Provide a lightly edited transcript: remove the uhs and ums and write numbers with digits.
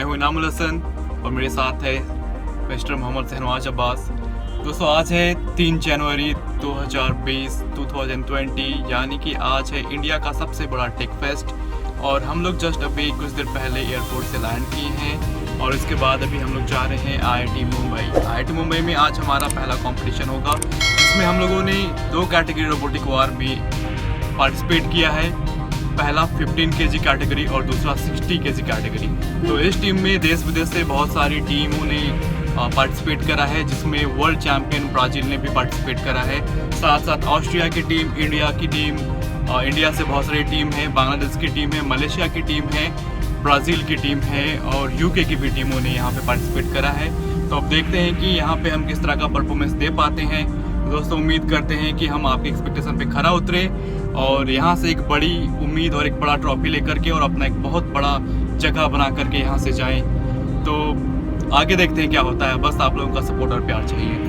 हूँ इनामुल हसन और मेरे साथ है मिस्टर मोहम्मद शहनवाज अब्बास। दोस्तों आज है 3 जनवरी 2020 यानी कि आज है इंडिया का सबसे बड़ा टेक फेस्ट और हम लोग जस्ट अभी कुछ देर पहले एयरपोर्ट से लैंड किए हैं और इसके बाद अभी हम लोग जा रहे हैं IIT मुंबई। IIT मुंबई में आज हमारा पहला कंपटीशन होगा। इसमें हम लोगों ने 2 कैटेगरी रोबोटिक वार में पार्टिसिपेट किया है, पहला 15 kg कैटेगरी और दूसरा 60 kg कैटेगरी। तो इस टीम में देश विदेश से बहुत सारी टीमों ने पार्टिसिपेट करा है, जिसमें वर्ल्ड चैंपियन ब्राज़ील ने भी पार्टिसिपेट करा है, साथ साथ ऑस्ट्रिया की टीम, इंडिया की टीम, इंडिया से बहुत सारी टीम है, बांग्लादेश की टीम है, मलेशिया की टीम है, ब्राज़ील की टीम है और UK की भी टीमों ने यहाँ पे पार्टिसिपेट करा है। तो अब देखते हैं कि यहाँ पे हम किस तरह का परफॉर्मेंस दे पाते हैं। दोस्तों उम्मीद करते हैं कि हम आपके एक्सपेक्टेशन पे खरा उतरे और यहाँ से एक बड़ी उम्मीद और एक बड़ा ट्रॉफी लेकर के और अपना एक बहुत बड़ा जगह बना करके यहाँ से जाएं। तो आगे देखते हैं क्या होता है, बस आप लोगों का सपोर्ट और प्यार चाहिए।